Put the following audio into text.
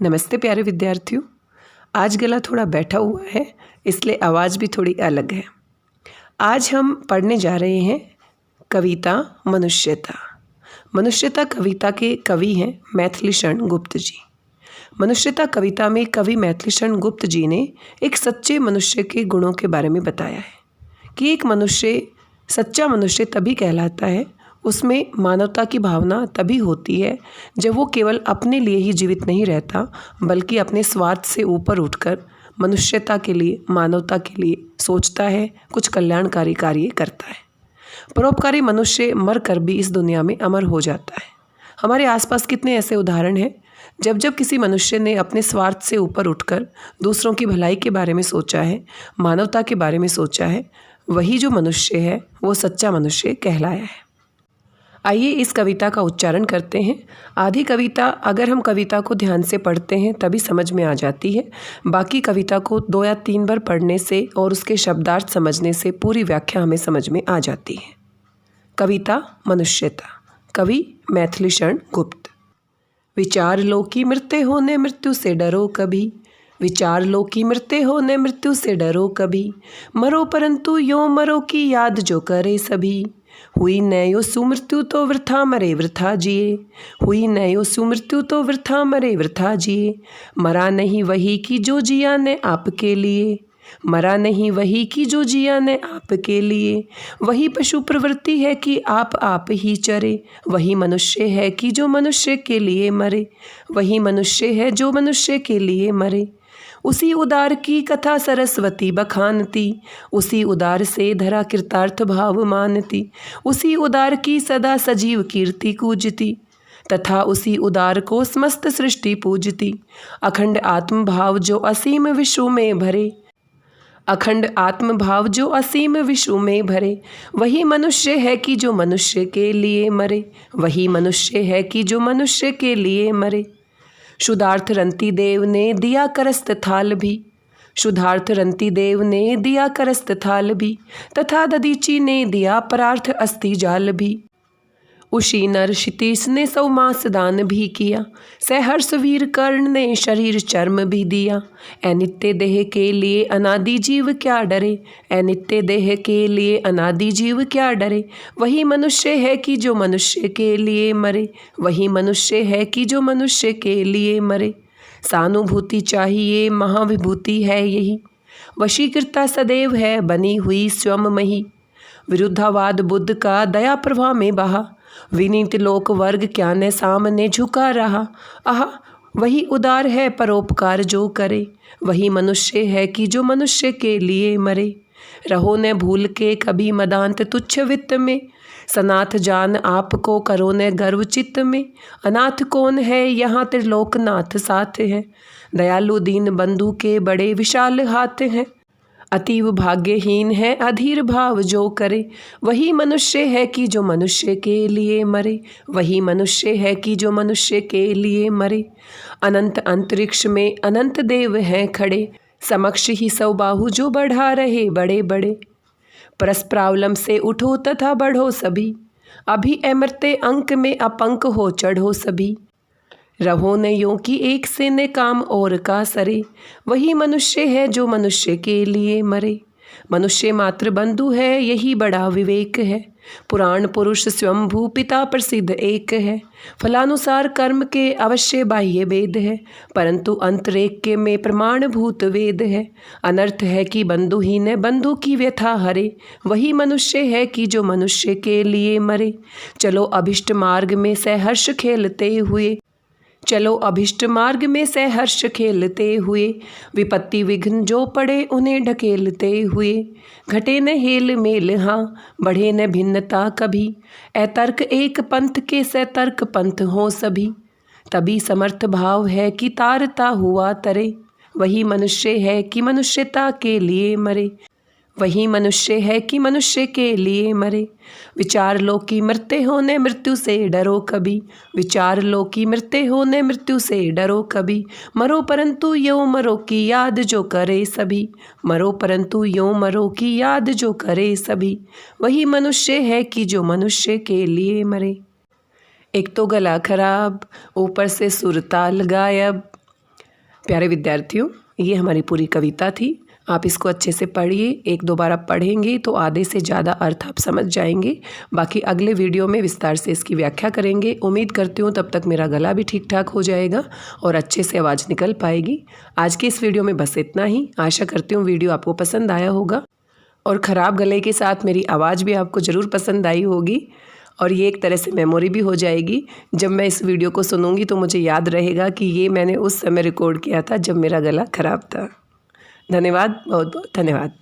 नमस्ते प्यारे विद्यार्थियों। आज गला थोड़ा बैठा हुआ है, इसलिए आवाज़ भी थोड़ी अलग है। आज हम पढ़ने जा रहे हैं कविता मनुष्यता। मनुष्यता कविता के कवि हैं मैथिली शरण गुप्त जी। मनुष्यता कविता में कवि मैथिली शरण गुप्त जी ने एक सच्चे मनुष्य के गुणों के बारे में बताया है कि एक मनुष्य सच्चा मनुष्य तभी कहलाता है, उसमें मानवता की भावना तभी होती है जब वो केवल अपने लिए ही जीवित नहीं रहता, बल्कि अपने स्वार्थ से ऊपर उठकर मनुष्यता के लिए, मानवता के लिए सोचता है, कुछ कल्याणकारी कार्य करता है। परोपकारी मनुष्य मर कर भी इस दुनिया में अमर हो जाता है। हमारे आसपास कितने ऐसे उदाहरण हैं जब जब किसी मनुष्य ने अपने स्वार्थ से ऊपर उठकर दूसरों की भलाई के बारे में सोचा है, मानवता के बारे में सोचा है, वही जो मनुष्य है वो सच्चा मनुष्य कहलाया है। आइए इस कविता का उच्चारण करते हैं। आधी कविता अगर हम कविता को ध्यान से पढ़ते हैं तभी समझ में आ जाती है, बाकी कविता को 2 या 3 बार पढ़ने से और उसके शब्दार्थ समझने से पूरी व्याख्या हमें समझ में आ जाती है। कविता मनुष्यता, कवि मैथिली शरण गुप्त। विचार लो कि मरते हो ने मृत्यु से डरो कभी, विचार लो कि मरते हो ने मृत्यु से डरो कभी, मरो परंतु यो मरो की याद जो करे सभी। हुई न यो सुमृत्यु तो वृथा मरे वृथा जिए, हुई न यो सुमृत्यु तो वृथा मरे वृथा जिए। मरा नहीं वही कि जो जिया ने आपके लिए, मरा नहीं वही कि जो जिया ने आपके लिए। वही पशु प्रवृत्ति है कि आप ही चरे, वही मनुष्य है कि जो मनुष्य के लिए मरे, वही मनुष्य है जो मनुष्य के लिए मरे। उसी उदार की कथा सरस्वती बखानती, उसी उदार से धरा कृतार्थ भाव मानती, उसी उदार की सदा सजीव कीर्ति कूजती, तथा उसी उदार को समस्त सृष्टि पूजती। अखंड आत्म भाव जो असीम विश्व में भरे, अखंड आत्म भाव जो असीम विश्व में भरे, वही मनुष्य है कि जो मनुष्य के लिए मरे, वही मनुष्य है कि जो मनुष्य के लिए मरे। शुद्धार्थ रंती देव ने दिया करस्त थाल भी, शुद्धार्थ रंती देव ने दिया करस्त थाल भी, तथा ददीची ने दिया परार्थ अस्थि जाल भी। उसी नर क्षितिज ने सौमास दान भी किया, सहर्ष वीर कर्ण ने शरीर चर्म भी दिया। ए नित्य देह के लिए अनादि जीव क्या डरे, ए नित्य देह के लिए अनादि जीव क्या डरे। वही मनुष्य है कि जो मनुष्य के लिए मरे, वही मनुष्य है कि जो मनुष्य के लिए मरे। सहानुभूति चाहिए महाविभूति है यही, वशीकृता सदैव है बनी हुई स्वयं मही। विरुद्धावाद बुद्ध का दया प्रभा में बहा, विनीत लोक वर्ग क्या न सामने झुका रहा। आह वही उदार है परोपकार जो करे, वही मनुष्य है कि जो मनुष्य के लिए मरे। रहो न भूल के कभी मदांत तुच्छ वित्त में, सनाथ जान आपको करो न गर्व चित्त में। अनाथ कौन है यहाँ त्रिलोकनाथ साथ है, दयालु दीन बंधु के बड़े विशाल हाथ हैं। अतीव भाग्यहीन है अधीर भाव जो करे, वही मनुष्य है कि जो मनुष्य के लिए मरे, वही मनुष्य है कि जो मनुष्य के लिए मरे। अनंत अंतरिक्ष में अनंत देव हैं खड़े, समक्ष ही सौ बाहु जो बढ़ा रहे बड़े बड़े। परस्परावलंब से उठो तथा बढ़ो सभी, अभी अमरते अंक में अपंक हो चढ़ो सभी। रहो न यों कि एक से न काम और का सरे, वही मनुष्य है जो मनुष्य के लिए मरे। मनुष्य मात्र बंधु है यही बड़ा विवेक है, पुराण पुरुष स्वयंभू पिता प्रसिद्ध एक है। फलानुसार कर्म के अवश्य बाह्य वेद है, परंतु अंतरेक्य में प्रमाणभूत वेद है। अनर्थ है कि बंधु ही न बंधु की व्यथा हरे, वही मनुष्य है कि जो मनुष्य के लिए मरे। चलो अभिष्ट मार्ग में सहर्ष खेलते हुए, चलो अभिष्ट मार्ग में सहर्ष खेलते हुए। विपत्ति विघ्न जो पड़े उन्हें ढकेलते हुए, घटे न हेल मेल हाँ बढ़े न भिन्नता कभी। अतर्क एक पंथ के सतर्क पंथ हो सभी, तभी समर्थ भाव है कि तारता हुआ तरे। वही मनुष्य है कि मनुष्यता के लिए मरे, वही मनुष्य है कि मनुष्य के लिए मरे। विचार लो कि मरते हो न मृत्यु से डरो कभी, विचार लो कि मरते हो न मृत्यु से डरो कभी। मरो परंतु यो मरो की याद जो करे सभी, मरो परंतु यो मरो की याद जो करे सभी। वही मनुष्य है कि जो मनुष्य के लिए मरे। एक तो गला खराब, ऊपर से सुर ताल गायब। प्यारे विद्यार्थियों, ये हमारी पूरी कविता थी। आप इसको अच्छे से पढ़िए। एक दो बार आप पढ़ेंगे तो आधे से ज़्यादा अर्थ आप समझ जाएंगे। बाकी अगले वीडियो में विस्तार से इसकी व्याख्या करेंगे। उम्मीद करती हूँ तब तक मेरा गला भी ठीक ठाक हो जाएगा और अच्छे से आवाज़ निकल पाएगी। आज के इस वीडियो में बस इतना ही। आशा करती हूँ वीडियो आपको पसंद आया होगा और ख़राब गले के साथ मेरी आवाज़ भी आपको ज़रूर पसंद आई होगी और ये एक तरह से मेमोरी भी हो जाएगी। जब मैं इस वीडियो को सुनूंगी तो मुझे याद रहेगा कि ये मैंने उस समय रिकॉर्ड किया था जब मेरा गला ख़राब था। धन्यवाद, बहुत बहुत धन्यवाद।